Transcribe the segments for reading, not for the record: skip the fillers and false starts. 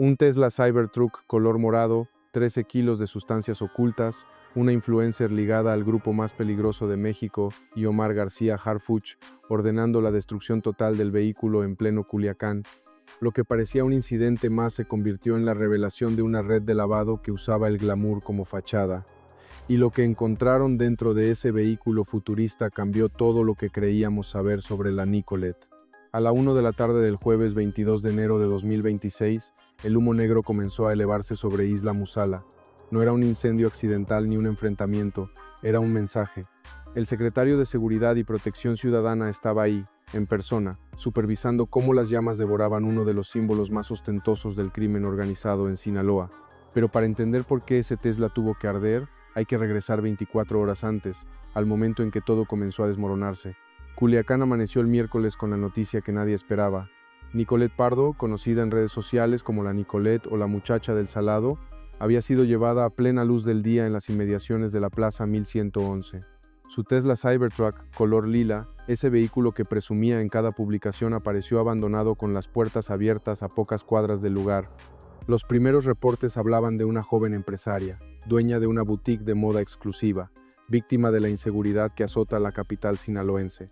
Un Tesla Cybertruck color morado, 13 kilos de sustancias ocultas, una influencer ligada al grupo más peligroso de México y Omar García Harfuch ordenando la destrucción total del vehículo en pleno Culiacán. Lo que parecía un incidente más se convirtió en la revelación de una red de lavado que usaba el glamour como fachada. Y lo que encontraron dentro de ese vehículo futurista cambió todo lo que creíamos saber sobre la Nicolet. A la 1 de la tarde del jueves 22 de enero de 2026, el humo negro comenzó a elevarse sobre Isla Musala. No era un incendio accidental ni un enfrentamiento, era un mensaje. El secretario de Seguridad y Protección Ciudadana estaba ahí, en persona, supervisando cómo las llamas devoraban uno de los símbolos más ostentosos del crimen organizado en Sinaloa. Pero para entender por qué ese Tesla tuvo que arder, hay que regresar 24 horas antes, al momento en que todo comenzó a desmoronarse. Culiacán amaneció el miércoles con la noticia que nadie esperaba. Nicolet Pardo, conocida en redes sociales como la Nicolet o la muchacha del Salado, había sido llevada a plena luz del día en las inmediaciones de la Plaza 1111. Su Tesla Cybertruck, color lila, ese vehículo que presumía en cada publicación, apareció abandonado con las puertas abiertas a pocas cuadras del lugar. Los primeros reportes hablaban de una joven empresaria, dueña de una boutique de moda exclusiva, víctima de la inseguridad que azota la capital sinaloense.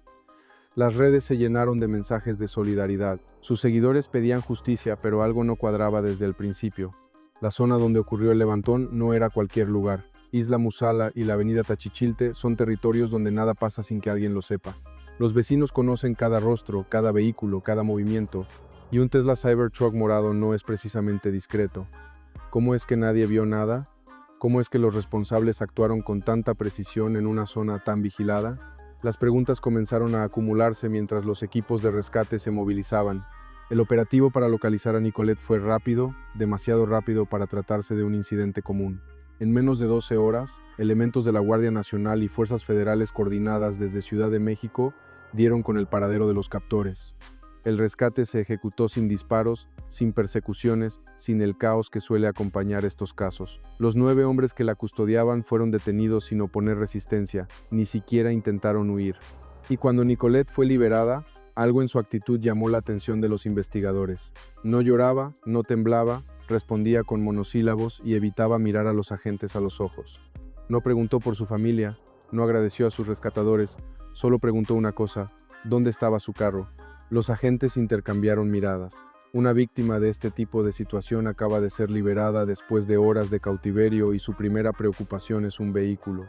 Las redes se llenaron de mensajes de solidaridad. Sus seguidores pedían justicia, pero algo no cuadraba desde el principio. La zona donde ocurrió el levantón no era cualquier lugar. Isla Musala y la avenida Tachichilte son territorios donde nada pasa sin que alguien lo sepa. Los vecinos conocen cada rostro, cada vehículo, cada movimiento, y un Tesla Cybertruck morado no es precisamente discreto. ¿Cómo es que nadie vio nada? ¿Cómo es que los responsables actuaron con tanta precisión en una zona tan vigilada? Las preguntas comenzaron a acumularse mientras los equipos de rescate se movilizaban. El operativo para localizar a Nicolet fue rápido, demasiado rápido para tratarse de un incidente común. En menos de 12 horas, elementos de la Guardia Nacional y fuerzas federales coordinadas desde Ciudad de México dieron con el paradero de los captores. El rescate se ejecutó sin disparos, sin persecuciones, sin el caos que suele acompañar estos casos. Los 9 hombres que la custodiaban fueron detenidos sin oponer resistencia, ni siquiera intentaron huir. Y cuando Nicolet fue liberada, algo en su actitud llamó la atención de los investigadores. No lloraba, no temblaba, respondía con monosílabos y evitaba mirar a los agentes a los ojos. No preguntó por su familia, no agradeció a sus rescatadores, solo preguntó una cosa: ¿dónde estaba su carro? Los agentes intercambiaron miradas. Una víctima de este tipo de situación acaba de ser liberada después de horas de cautiverio y su primera preocupación es un vehículo.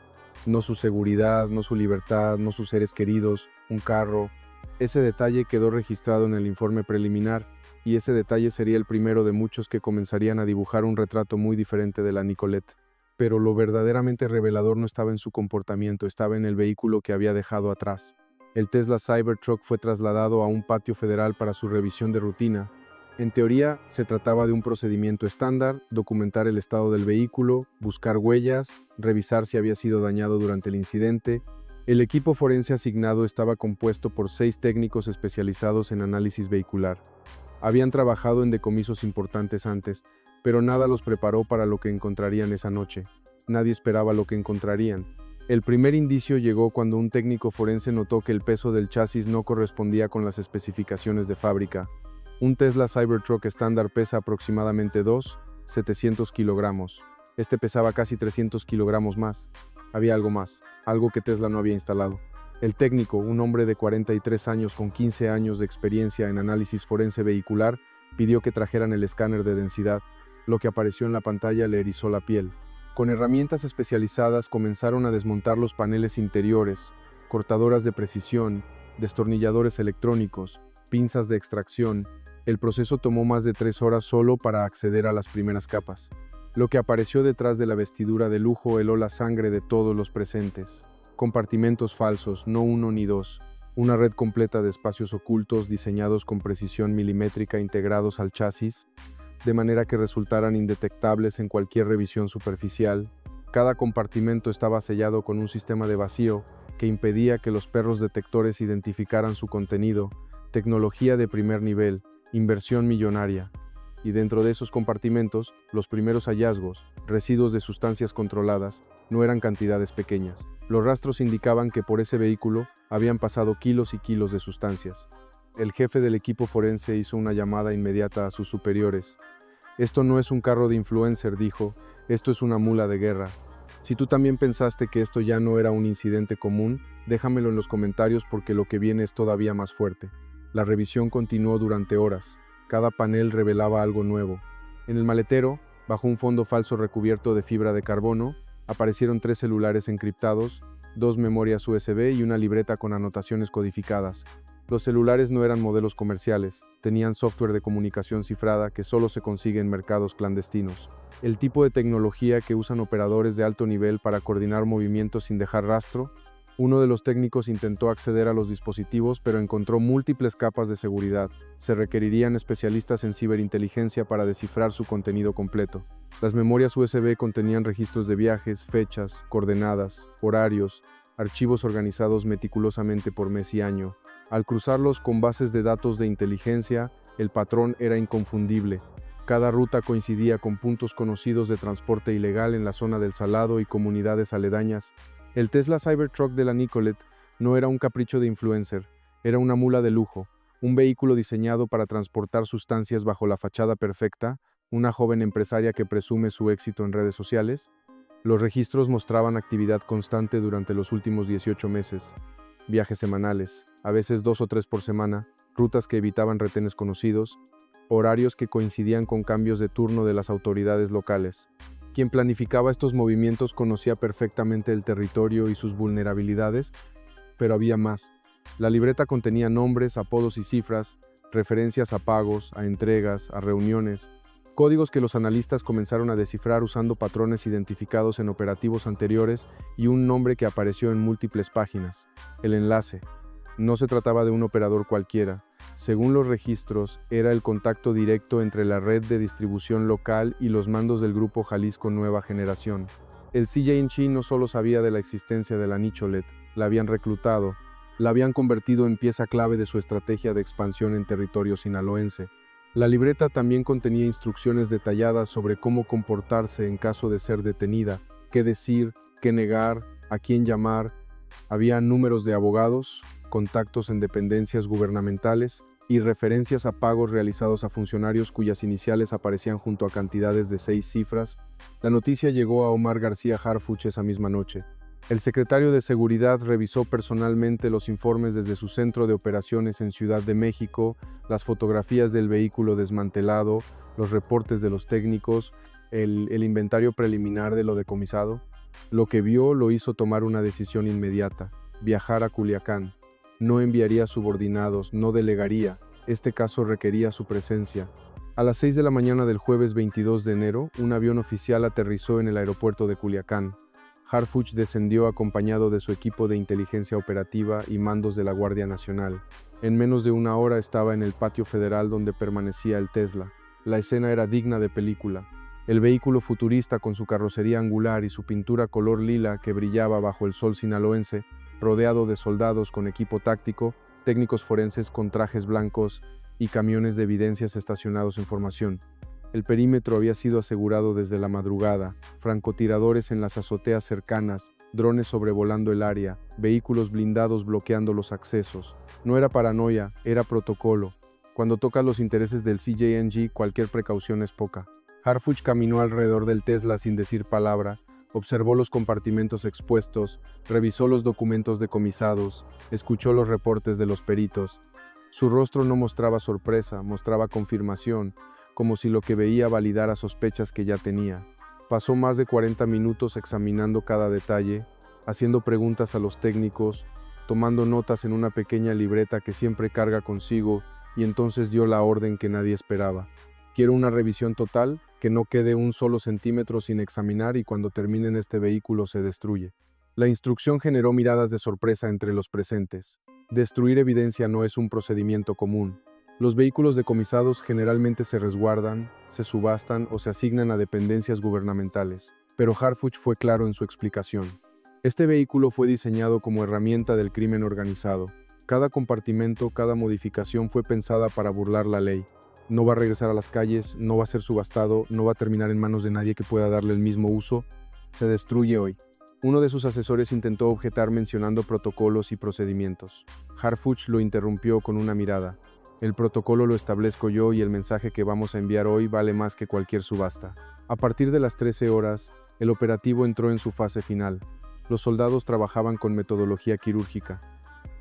No su seguridad, no su libertad, no sus seres queridos, un carro. Ese detalle quedó registrado en el informe preliminar, y ese detalle sería el primero de muchos que comenzarían a dibujar un retrato muy diferente de la Nicolet. Pero lo verdaderamente revelador no estaba en su comportamiento, estaba en el vehículo que había dejado atrás. El Tesla Cybertruck fue trasladado a un patio federal para su revisión de rutina. En teoría, se trataba de un procedimiento estándar: documentar el estado del vehículo, buscar huellas, revisar si había sido dañado durante el incidente. El equipo forense asignado estaba compuesto por 6 técnicos especializados en análisis vehicular. Habían trabajado en decomisos importantes antes, pero nada los preparó para lo que encontrarían esa noche. Nadie esperaba lo que encontrarían. El primer indicio llegó cuando un técnico forense notó que el peso del chasis no correspondía con las especificaciones de fábrica. Un Tesla Cybertruck estándar pesa aproximadamente 700 kilogramos. Este pesaba casi 300 kilogramos más. Había algo más, algo que Tesla no había instalado. El técnico, un hombre de 43 años con 15 años de experiencia en análisis forense vehicular, pidió que trajeran el escáner de densidad. Lo que apareció en la pantalla le erizó la piel. Con herramientas especializadas comenzaron a desmontar los paneles interiores, cortadoras de precisión, destornilladores electrónicos, pinzas de extracción. El proceso tomó más de 3 horas solo para acceder a las primeras capas. Lo que apareció detrás de la vestidura de lujo heló la sangre de todos los presentes. Compartimentos falsos, no uno ni dos. Una red completa de espacios ocultos diseñados con precisión milimétrica integrados al chasis, de manera que resultaran indetectables en cualquier revisión superficial. Cada compartimento estaba sellado con un sistema de vacío que impedía que los perros detectores identificaran su contenido. Tecnología de primer nivel, inversión millonaria. Y dentro de esos compartimentos, los primeros hallazgos, residuos de sustancias controladas, no eran cantidades pequeñas. Los rastros indicaban que por ese vehículo habían pasado kilos y kilos de sustancias. El jefe del equipo forense hizo una llamada inmediata a sus superiores. Esto no es un carro de influencer, dijo, esto es una mula de guerra. Si tú también pensaste que esto ya no era un incidente común, déjamelo en los comentarios porque lo que viene es todavía más fuerte. La revisión continuó durante horas. Cada panel revelaba algo nuevo. En el maletero, bajo un fondo falso recubierto de fibra de carbono, aparecieron 3 celulares encriptados, 2 memorias USB y una libreta con anotaciones codificadas. Los celulares no eran modelos comerciales, tenían software de comunicación cifrada que solo se consigue en mercados clandestinos. El tipo de tecnología que usan operadores de alto nivel para coordinar movimientos sin dejar rastro. Uno de los técnicos intentó acceder a los dispositivos, pero encontró múltiples capas de seguridad. Se requerirían especialistas en ciberinteligencia para descifrar su contenido completo. Las memorias USB contenían registros de viajes, fechas, coordenadas, horarios, archivos organizados meticulosamente por mes y año. Al cruzarlos con bases de datos de inteligencia, el patrón era inconfundible. Cada ruta coincidía con puntos conocidos de transporte ilegal en la zona del Salado y comunidades aledañas. El Tesla Cybertruck de la Nicolet no era un capricho de influencer, era una mula de lujo, un vehículo diseñado para transportar sustancias bajo la fachada perfecta, una joven empresaria que presume su éxito en redes sociales. Los registros mostraban actividad constante durante los últimos 18 meses, viajes semanales, a veces 2 o 3 por semana, rutas que evitaban retenes conocidos, horarios que coincidían con cambios de turno de las autoridades locales. Quien planificaba estos movimientos conocía perfectamente el territorio y sus vulnerabilidades, pero había más. La libreta contenía nombres, apodos y cifras, referencias a pagos, a entregas, a reuniones, códigos que los analistas comenzaron a descifrar usando patrones identificados en operativos anteriores y un nombre que apareció en múltiples páginas. El enlace. No se trataba de un operador cualquiera. Según los registros, era el contacto directo entre la red de distribución local y los mandos del Grupo Jalisco Nueva Generación. El CJ&Chi no solo sabía de la existencia de la Nicolet, la habían reclutado, la habían convertido en pieza clave de su estrategia de expansión en territorio sinaloense. La libreta también contenía instrucciones detalladas sobre cómo comportarse en caso de ser detenida, qué decir, qué negar, a quién llamar. Había números de abogados, contactos en dependencias gubernamentales y referencias a pagos realizados a funcionarios cuyas iniciales aparecían junto a cantidades de 6 cifras. La noticia llegó a Omar García Harfuch esa misma noche. El secretario de Seguridad revisó personalmente los informes desde su centro de operaciones en Ciudad de México, las fotografías del vehículo desmantelado, los reportes de los técnicos, el inventario preliminar de lo decomisado. Lo que vio lo hizo tomar una decisión inmediata: viajar a Culiacán. No enviaría subordinados, no delegaría. Este caso requería su presencia. A las 6 de la mañana del jueves 22 de enero, un avión oficial aterrizó en el aeropuerto de Culiacán. Harfuch descendió acompañado de su equipo de inteligencia operativa y mandos de la Guardia Nacional. En menos de una hora estaba en el patio federal donde permanecía el Tesla. La escena era digna de película. El vehículo futurista con su carrocería angular y su pintura color lila que brillaba bajo el sol sinaloense, rodeado de soldados con equipo táctico, técnicos forenses con trajes blancos y camiones de evidencias estacionados en formación. El perímetro había sido asegurado desde la madrugada, francotiradores en las azoteas cercanas, drones sobrevolando el área, vehículos blindados bloqueando los accesos. No era paranoia, era protocolo. Cuando tocas los intereses del CJ&Chi, cualquier precaución es poca. Harfuch caminó alrededor del Tesla sin decir palabra, observó los compartimentos expuestos, revisó los documentos decomisados, escuchó los reportes de los peritos. Su rostro no mostraba sorpresa, mostraba confirmación, como si lo que veía validara sospechas que ya tenía. Pasó más de 40 minutos examinando cada detalle, haciendo preguntas a los técnicos, tomando notas en una pequeña libreta que siempre carga consigo, y entonces dio la orden que nadie esperaba. Quiero una revisión total, que no quede un solo centímetro sin examinar y cuando terminen este vehículo se destruye. La instrucción generó miradas de sorpresa entre los presentes. Destruir evidencia no es un procedimiento común. Los vehículos decomisados generalmente se resguardan, se subastan o se asignan a dependencias gubernamentales, pero Harfuch fue claro en su explicación. Este vehículo fue diseñado como herramienta del crimen organizado. Cada compartimento, cada modificación fue pensada para burlar la ley. No va a regresar a las calles, no va a ser subastado, no va a terminar en manos de nadie que pueda darle el mismo uso. Se destruye hoy. Uno de sus asesores intentó objetar mencionando protocolos y procedimientos. Harfuch lo interrumpió con una mirada. El protocolo lo establezco yo y el mensaje que vamos a enviar hoy vale más que cualquier subasta. A partir de las 13 horas, el operativo entró en su fase final. Los soldados trabajaban con metodología quirúrgica.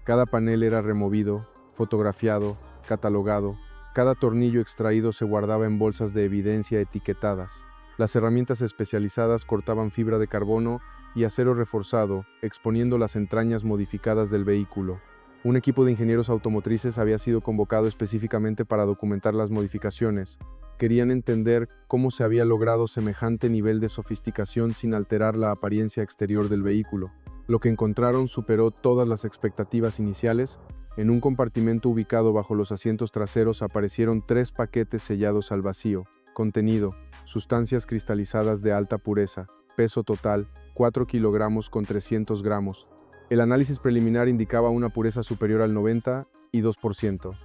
Cada panel era removido, fotografiado, catalogado. Cada tornillo extraído se guardaba en bolsas de evidencia etiquetadas. Las herramientas especializadas cortaban fibra de carbono y acero reforzado, exponiendo las entrañas modificadas del vehículo. Un equipo de ingenieros automotrices había sido convocado específicamente para documentar las modificaciones. Querían entender cómo se había logrado semejante nivel de sofisticación sin alterar la apariencia exterior del vehículo. Lo que encontraron superó todas las expectativas iniciales. En un compartimento ubicado bajo los asientos traseros aparecieron 3 paquetes sellados al vacío. Contenido: sustancias cristalizadas de alta pureza. Peso total: 4 kilogramos con 300 gramos. El análisis preliminar indicaba una pureza superior al 92%.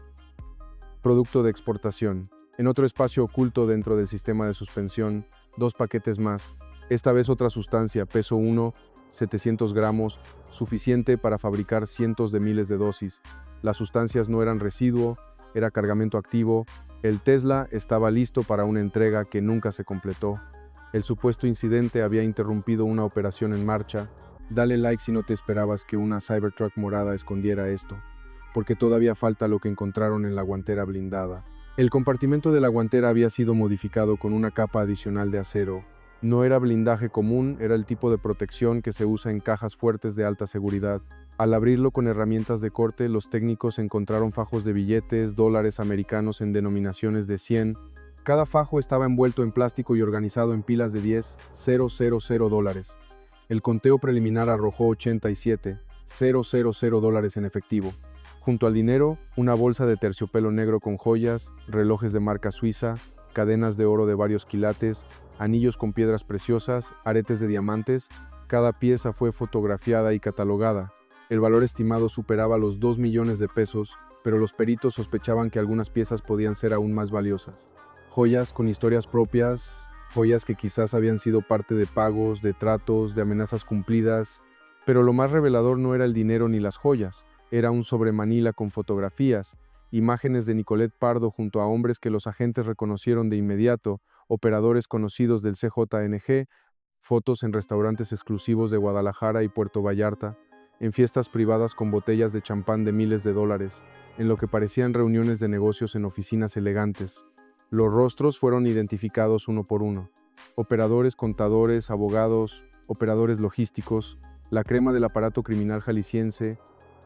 Producto de exportación. En otro espacio oculto dentro del sistema de suspensión, 2 paquetes más. Esta vez otra sustancia, peso 1, 700 gramos, suficiente para fabricar cientos de miles de dosis. Las sustancias no eran residuo, era cargamento activo. El Tesla estaba listo para una entrega que nunca se completó. El supuesto incidente había interrumpido una operación en marcha. Dale like si no te esperabas que una Cybertruck morada escondiera esto, porque todavía falta lo que encontraron en la guantera blindada. El compartimento de la guantera había sido modificado con una capa adicional de acero. No era blindaje común, era el tipo de protección que se usa en cajas fuertes de alta seguridad. Al abrirlo con herramientas de corte, los técnicos encontraron fajos de billetes, dólares americanos en denominaciones de 100. Cada fajo estaba envuelto en plástico y organizado en pilas de 10,000 dólares. El conteo preliminar arrojó 87,000 dólares en efectivo. Junto al dinero, una bolsa de terciopelo negro con joyas, relojes de marca suiza, cadenas de oro de varios quilates, anillos con piedras preciosas, aretes de diamantes. Cada pieza fue fotografiada y catalogada. El valor estimado superaba los 2 millones de pesos, pero los peritos sospechaban que algunas piezas podían ser aún más valiosas. Joyas con historias propias, joyas que quizás habían sido parte de pagos, de tratos, de amenazas cumplidas, pero lo más revelador no era el dinero ni las joyas, era un sobremanila con fotografías, imágenes de Nicolette Pardo junto a hombres que los agentes reconocieron de inmediato, operadores conocidos del CJNG, fotos en restaurantes exclusivos de Guadalajara y Puerto Vallarta, en fiestas privadas con botellas de champán de miles de dólares, en lo que parecían reuniones de negocios en oficinas elegantes. Los rostros fueron identificados uno por uno. Operadores, contadores, abogados, operadores logísticos, la crema del aparato criminal jalisciense.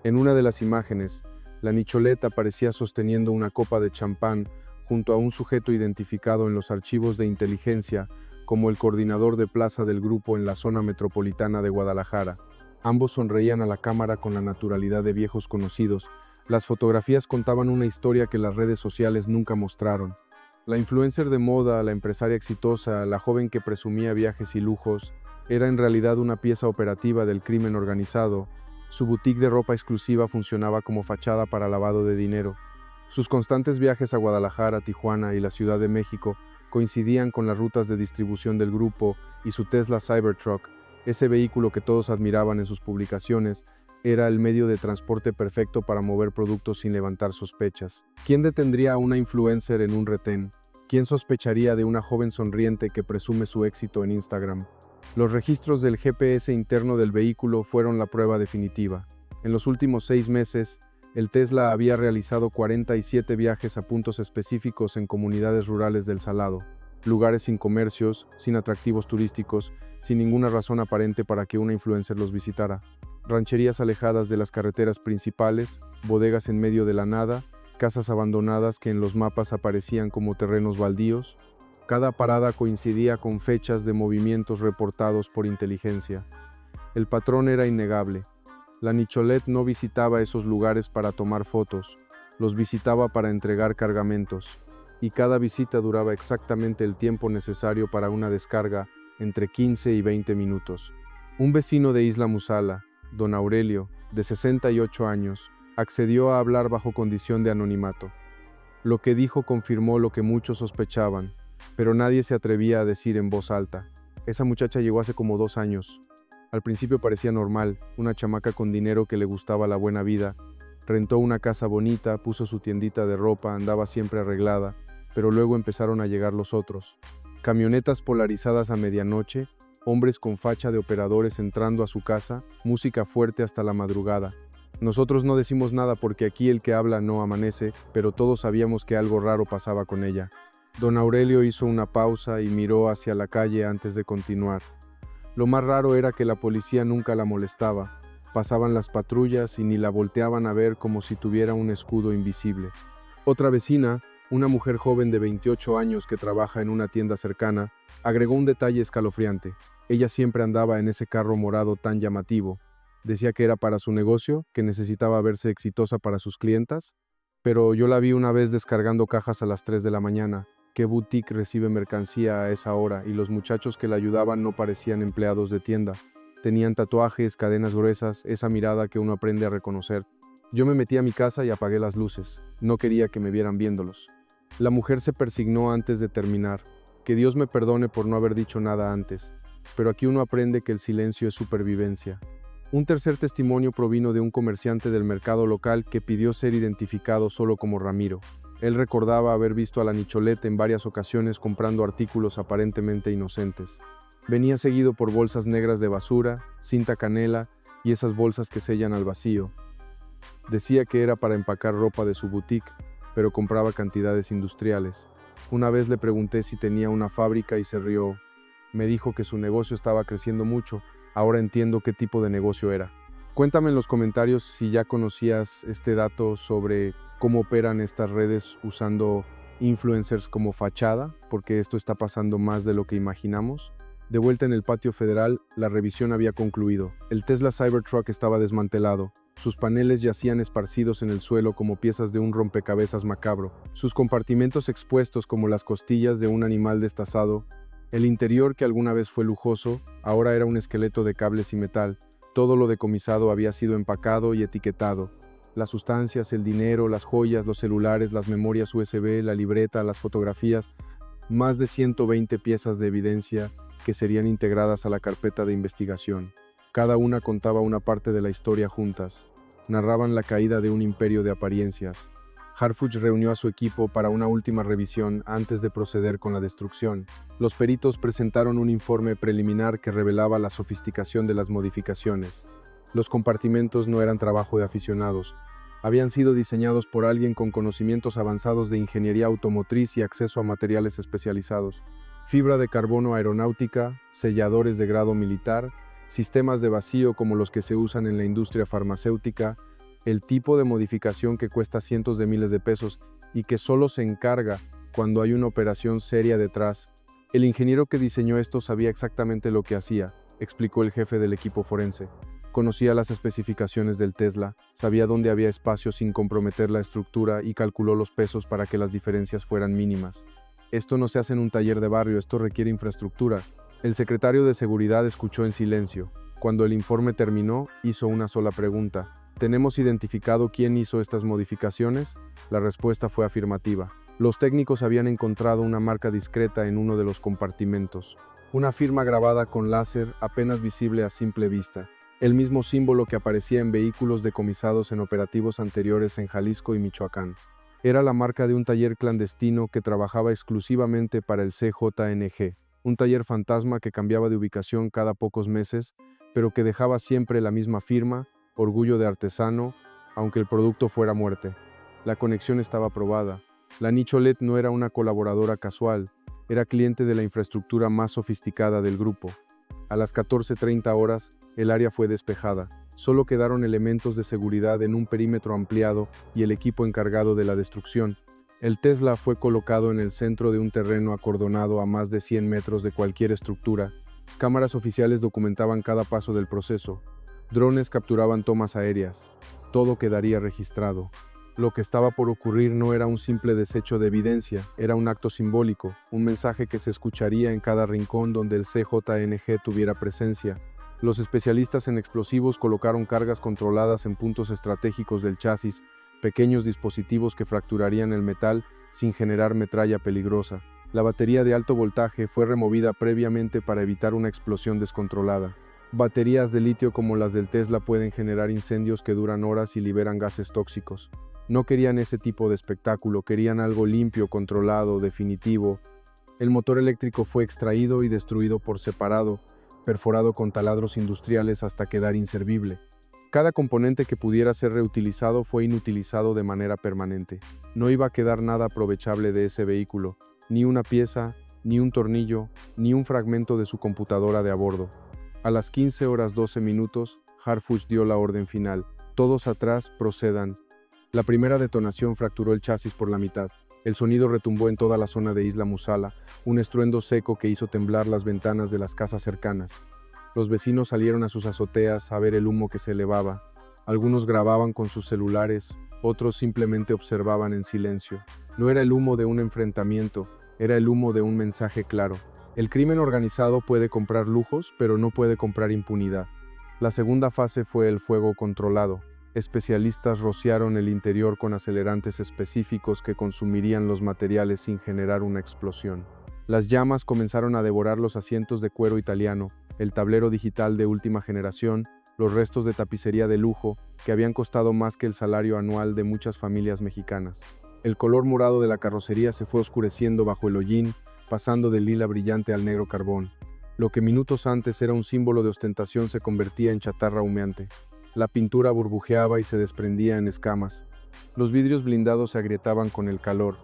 En una de las imágenes, la Nicolette aparecía sosteniendo una copa de champán junto a un sujeto identificado en los archivos de inteligencia como el coordinador de plaza del grupo en la zona metropolitana de Guadalajara. Ambos sonreían a la cámara con la naturalidad de viejos conocidos. Las fotografías contaban una historia que las redes sociales nunca mostraron. La influencer de moda, la empresaria exitosa, la joven que presumía viajes y lujos, era en realidad una pieza operativa del crimen organizado. Su boutique de ropa exclusiva funcionaba como fachada para lavado de dinero. Sus constantes viajes a Guadalajara, Tijuana y la Ciudad de México coincidían con las rutas de distribución del grupo y su Tesla Cybertruck, ese vehículo que todos admiraban en sus publicaciones, era el medio de transporte perfecto para mover productos sin levantar sospechas. ¿Quién detendría a una influencer en un retén? ¿Quién sospecharía de una joven sonriente que presume su éxito en Instagram? Los registros del GPS interno del vehículo fueron la prueba definitiva. En los últimos 6 meses, el Tesla había realizado 47 viajes a puntos específicos en comunidades rurales del Salado, lugares sin comercios, sin atractivos turísticos, sin ninguna razón aparente para que una influencer los visitara. Rancherías alejadas de las carreteras principales, bodegas en medio de la nada, casas abandonadas que en los mapas aparecían como terrenos baldíos. Cada parada coincidía con fechas de movimientos reportados por inteligencia. El patrón era innegable. La Nicolette no visitaba esos lugares para tomar fotos, los visitaba para entregar cargamentos, y cada visita duraba exactamente el tiempo necesario para una descarga, entre 15 y 20 minutos. Un vecino de Isla Musala, don Aurelio, de 68 años, accedió a hablar bajo condición de anonimato. Lo que dijo confirmó lo que muchos sospechaban, pero nadie se atrevía a decir en voz alta. Esa muchacha llegó hace como 2 años. Al principio parecía normal, una chamaca con dinero que le gustaba la buena vida, Rentó una casa bonita, puso su tiendita de ropa, andaba siempre arreglada, pero luego empezaron a llegar los otros. Camionetas polarizadas a medianoche, hombres con facha de operadores entrando a su casa, música fuerte hasta la madrugada. Nosotros no decimos nada porque aquí el que habla no amanece, pero todos sabíamos que algo raro pasaba con ella. Don Aurelio hizo una pausa y miró hacia la calle antes de continuar. Lo más raro era que la policía nunca la molestaba. Pasaban las patrullas y ni la volteaban a ver como si tuviera un escudo invisible. Otra vecina, una mujer joven de 28 años que trabaja en una tienda cercana, agregó un detalle escalofriante. Ella siempre andaba en ese carro morado tan llamativo. Decía que era para su negocio, que necesitaba verse exitosa para sus clientas, pero yo la vi una vez descargando cajas a las 3 de la mañana. ¿Qué boutique recibe mercancía a esa hora? Y los muchachos que la ayudaban no parecían empleados de tienda. Tenían tatuajes, cadenas gruesas, esa mirada que uno aprende a reconocer. Yo me metí a mi casa y apagué las luces. No quería que me vieran viéndolos. La mujer se persignó antes de terminar. Que Dios me perdone por no haber dicho nada antes. Pero aquí uno aprende que el silencio es supervivencia. Un tercer testimonio provino de un comerciante del mercado local que pidió ser identificado solo como Ramiro. Él recordaba haber visto a la Nicholet en varias ocasiones comprando artículos aparentemente inocentes. Venía seguido por bolsas negras de basura, cinta canela y esas bolsas que sellan al vacío. Decía que era para empacar ropa de su boutique, pero compraba cantidades industriales. Una vez le pregunté si tenía una fábrica y se rió. Me dijo que su negocio estaba creciendo mucho. Ahora entiendo qué tipo de negocio era. Cuéntame en los comentarios si ya conocías este dato sobre cómo operan estas redes usando influencers como fachada, porque esto está pasando más de lo que imaginamos. De vuelta en el patio federal, la revisión había concluido. El Tesla Cybertruck estaba desmantelado. Sus paneles yacían esparcidos en el suelo como piezas de un rompecabezas macabro. Sus compartimentos expuestos como las costillas de un animal destazado. El interior, que alguna vez fue lujoso, ahora era un esqueleto de cables y metal. Todo lo decomisado había sido empacado y etiquetado. Las sustancias, el dinero, las joyas, los celulares, las memorias USB, la libreta, las fotografías. Más de 120 piezas de evidencia que serían integradas a la carpeta de investigación. Cada una contaba una parte de la historia juntas. Narraban la caída de un imperio de apariencias. Harfuch reunió a su equipo para una última revisión antes de proceder con la destrucción. Los peritos presentaron un informe preliminar que revelaba la sofisticación de las modificaciones. Los compartimentos no eran trabajo de aficionados. Habían sido diseñados por alguien con conocimientos avanzados de ingeniería automotriz y acceso a materiales especializados. Fibra de carbono aeronáutica, selladores de grado militar, sistemas de vacío como los que se usan en la industria farmacéutica, el tipo de modificación que cuesta cientos de miles de pesos y que solo se encarga cuando hay una operación seria detrás. El ingeniero que diseñó esto sabía exactamente lo que hacía, explicó el jefe del equipo forense. Conocía las especificaciones del Tesla, sabía dónde había espacio sin comprometer la estructura y calculó los pesos para que las diferencias fueran mínimas. Esto no se hace en un taller de barrio, esto requiere infraestructura. El secretario de Seguridad escuchó en silencio. Cuando el informe terminó, hizo una sola pregunta. ¿Tenemos identificado quién hizo estas modificaciones? La respuesta fue afirmativa. Los técnicos habían encontrado una marca discreta en uno de los compartimentos. Una firma grabada con láser apenas visible a simple vista. El mismo símbolo que aparecía en vehículos decomisados en operativos anteriores en Jalisco y Michoacán. Era la marca de un taller clandestino que trabajaba exclusivamente para el CJNG, un taller fantasma que cambiaba de ubicación cada pocos meses, pero que dejaba siempre la misma firma, orgullo de artesano, aunque el producto fuera muerte. La conexión estaba probada. La Nicholet no era una colaboradora casual, era cliente de la infraestructura más sofisticada del grupo. A las 14:30 horas, el área fue despejada. Solo quedaron elementos de seguridad en un perímetro ampliado y el equipo encargado de la destrucción. El Tesla fue colocado en el centro de un terreno acordonado a más de 100 metros de cualquier estructura. Cámaras oficiales documentaban cada paso del proceso. Drones capturaban tomas aéreas. Todo quedaría registrado. Lo que estaba por ocurrir no era un simple desecho de evidencia, era un acto simbólico, un mensaje que se escucharía en cada rincón donde el CJNG tuviera presencia. Los especialistas en explosivos colocaron cargas controladas en puntos estratégicos del chasis, pequeños dispositivos que fracturarían el metal sin generar metralla peligrosa. La batería de alto voltaje fue removida previamente para evitar una explosión descontrolada. Baterías de litio como las del Tesla pueden generar incendios que duran horas y liberan gases tóxicos. No querían ese tipo de espectáculo, querían algo limpio, controlado, definitivo. El motor eléctrico fue extraído y destruido por separado, perforado con taladros industriales hasta quedar inservible. Cada componente que pudiera ser reutilizado fue inutilizado de manera permanente. No iba a quedar nada aprovechable de ese vehículo, ni una pieza, ni un tornillo, ni un fragmento de su computadora de a bordo. A las 15:12, Harfuch dio la orden final. Todos atrás, procedan. La primera detonación fracturó el chasis por la mitad. El sonido retumbó en toda la zona de Isla Musala, un estruendo seco que hizo temblar las ventanas de las casas cercanas. Los vecinos salieron a sus azoteas a ver el humo que se elevaba. Algunos grababan con sus celulares, otros simplemente observaban en silencio. No era el humo de un enfrentamiento, era el humo de un mensaje claro. El crimen organizado puede comprar lujos, pero no puede comprar impunidad. La segunda fase fue el fuego controlado. Especialistas rociaron el interior con acelerantes específicos que consumirían los materiales sin generar una explosión. Las llamas comenzaron a devorar los asientos de cuero italiano, el tablero digital de última generación, los restos de tapicería de lujo, que habían costado más que el salario anual de muchas familias mexicanas. El color morado de la carrocería se fue oscureciendo bajo el hollín, pasando del lila brillante al negro carbón. Lo que minutos antes era un símbolo de ostentación se convertía en chatarra humeante. La pintura burbujeaba y se desprendía en escamas. Los vidrios blindados se agrietaban con el calor.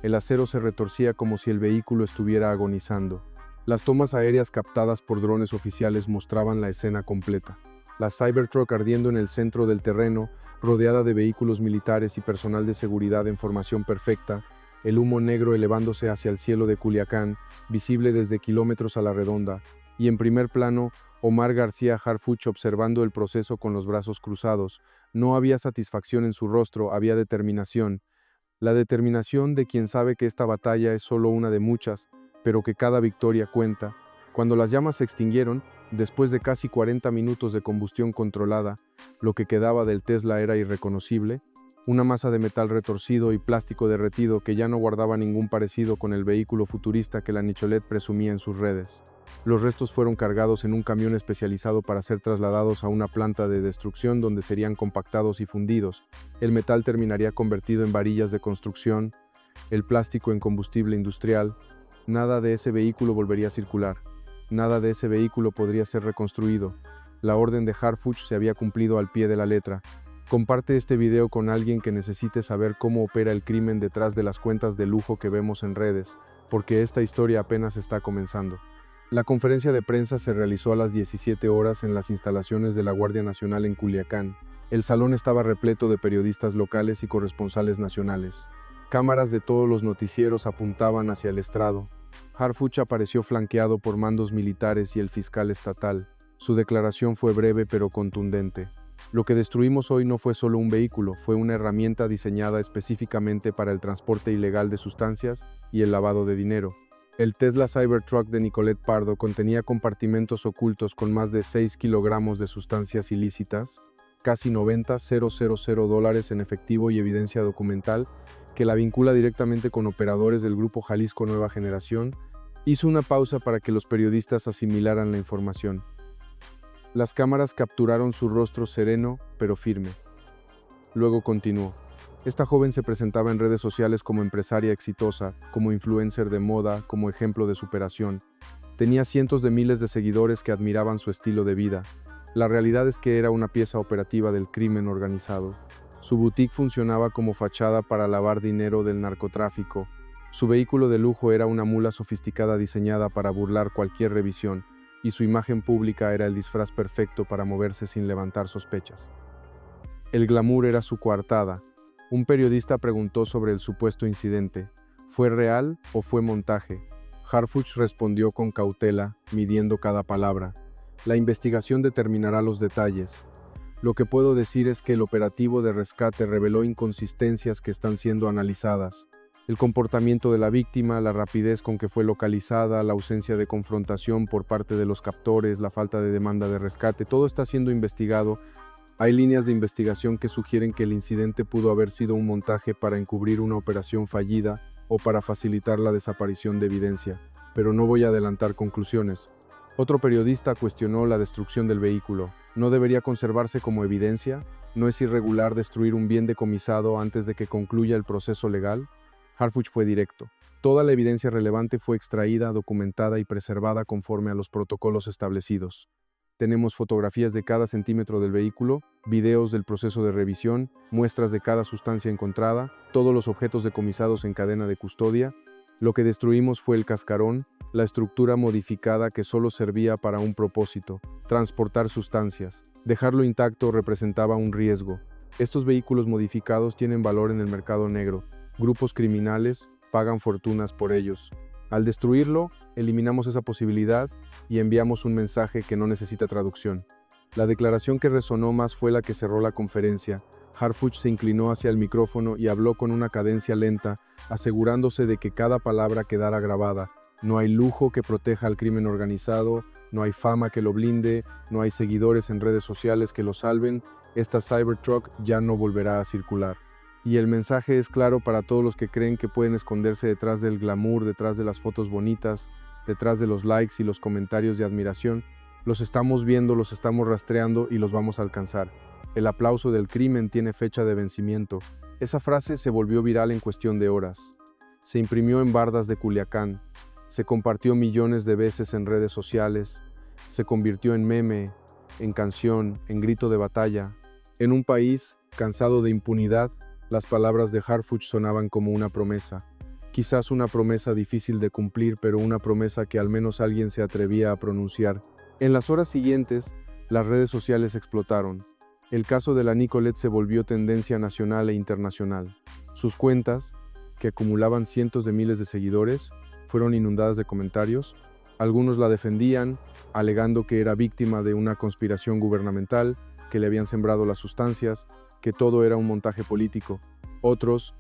El acero se retorcía como si el vehículo estuviera agonizando. Las tomas aéreas captadas por drones oficiales mostraban la escena completa. La Cybertruck ardiendo en el centro del terreno, rodeada de vehículos militares y personal de seguridad en formación perfecta, el humo negro elevándose hacia el cielo de Culiacán, visible desde kilómetros a la redonda, y en primer plano, Omar García Harfuch observando el proceso con los brazos cruzados. No había satisfacción en su rostro, había determinación. La determinación de quien sabe que esta batalla es solo una de muchas, pero que cada victoria cuenta. Cuando las llamas se extinguieron, después de casi 40 minutos de combustión controlada, lo que quedaba del Tesla era irreconocible, una masa de metal retorcido y plástico derretido que ya no guardaba ningún parecido con el vehículo futurista que la Nicholet presumía en sus redes. Los restos fueron cargados en un camión especializado para ser trasladados a una planta de destrucción donde serían compactados y fundidos. El metal terminaría convertido en varillas de construcción, el plástico en combustible industrial. Nada de ese vehículo volvería a circular. Nada de ese vehículo podría ser reconstruido. La orden de Harfuch se había cumplido al pie de la letra. Comparte este video con alguien que necesite saber cómo opera el crimen detrás de las cuentas de lujo que vemos en redes, porque esta historia apenas está comenzando. La conferencia de prensa se realizó a las 17 horas en las instalaciones de la Guardia Nacional en Culiacán. El salón estaba repleto de periodistas locales y corresponsales nacionales. Cámaras de todos los noticieros apuntaban hacia el estrado. Harfuch apareció flanqueado por mandos militares y el fiscal estatal. Su declaración fue breve pero contundente. Lo que destruimos hoy no fue solo un vehículo, fue una herramienta diseñada específicamente para el transporte ilegal de sustancias y el lavado de dinero. El Tesla Cybertruck de Nicholet Pardo contenía compartimentos ocultos con más de 6 kilogramos de sustancias ilícitas, casi $90,000 en efectivo y evidencia documental, que la vincula directamente con operadores del Grupo Jalisco Nueva Generación. Hizo una pausa para que los periodistas asimilaran la información. Las cámaras capturaron su rostro sereno, pero firme. Luego continuó. Esta joven se presentaba en redes sociales como empresaria exitosa, como influencer de moda, como ejemplo de superación. Tenía cientos de miles de seguidores que admiraban su estilo de vida. La realidad es que era una pieza operativa del crimen organizado. Su boutique funcionaba como fachada para lavar dinero del narcotráfico. Su vehículo de lujo era una mula sofisticada diseñada para burlar cualquier revisión, y su imagen pública era el disfraz perfecto para moverse sin levantar sospechas. El glamour era su coartada. Un periodista preguntó sobre el supuesto incidente. ¿Fue real o fue montaje? Harfuch respondió con cautela, midiendo cada palabra. La investigación determinará los detalles. Lo que puedo decir es que el operativo de rescate reveló inconsistencias que están siendo analizadas. El comportamiento de la víctima, la rapidez con que fue localizada, la ausencia de confrontación por parte de los captores, la falta de demanda de rescate, todo está siendo investigado. Hay líneas de investigación que sugieren que el incidente pudo haber sido un montaje para encubrir una operación fallida o para facilitar la desaparición de evidencia, pero no voy a adelantar conclusiones. Otro periodista cuestionó la destrucción del vehículo. ¿No debería conservarse como evidencia? ¿No es irregular destruir un bien decomisado antes de que concluya el proceso legal? Harfuch fue directo. Toda la evidencia relevante fue extraída, documentada y preservada conforme a los protocolos establecidos. Tenemos fotografías de cada centímetro del vehículo, videos del proceso de revisión, muestras de cada sustancia encontrada, todos los objetos decomisados en cadena de custodia. Lo que destruimos fue el cascarón, la estructura modificada que solo servía para un propósito: transportar sustancias. Dejarlo intacto representaba un riesgo. Estos vehículos modificados tienen valor en el mercado negro. Grupos criminales pagan fortunas por ellos. Al destruirlo, eliminamos esa posibilidad y enviamos un mensaje que no necesita traducción. La declaración que resonó más fue la que cerró la conferencia. Harfuch se inclinó hacia el micrófono y habló con una cadencia lenta, asegurándose de que cada palabra quedara grabada. No hay lujo que proteja al crimen organizado, no hay fama que lo blinde, no hay seguidores en redes sociales que lo salven. Esta Cybertruck ya no volverá a circular. Y el mensaje es claro para todos los que creen que pueden esconderse detrás del glamour, detrás de las fotos bonitas, detrás de los likes y los comentarios de admiración. Los estamos viendo, los estamos rastreando y los vamos a alcanzar. El aplauso del crimen tiene fecha de vencimiento. Esa frase se volvió viral en cuestión de horas. Se imprimió en bardas de Culiacán, se compartió millones de veces en redes sociales, se convirtió en meme, en canción, en grito de batalla. En un país cansado de impunidad, las palabras de Harfuch sonaban como una promesa. Quizás una promesa difícil de cumplir, pero una promesa que al menos alguien se atrevía a pronunciar. En las horas siguientes, las redes sociales explotaron. El caso de la Nicolette se volvió tendencia nacional e internacional. Sus cuentas, que acumulaban cientos de miles de seguidores, fueron inundadas de comentarios. Algunos la defendían, alegando que era víctima de una conspiración gubernamental, que le habían sembrado las sustancias, que todo era un montaje político. Otros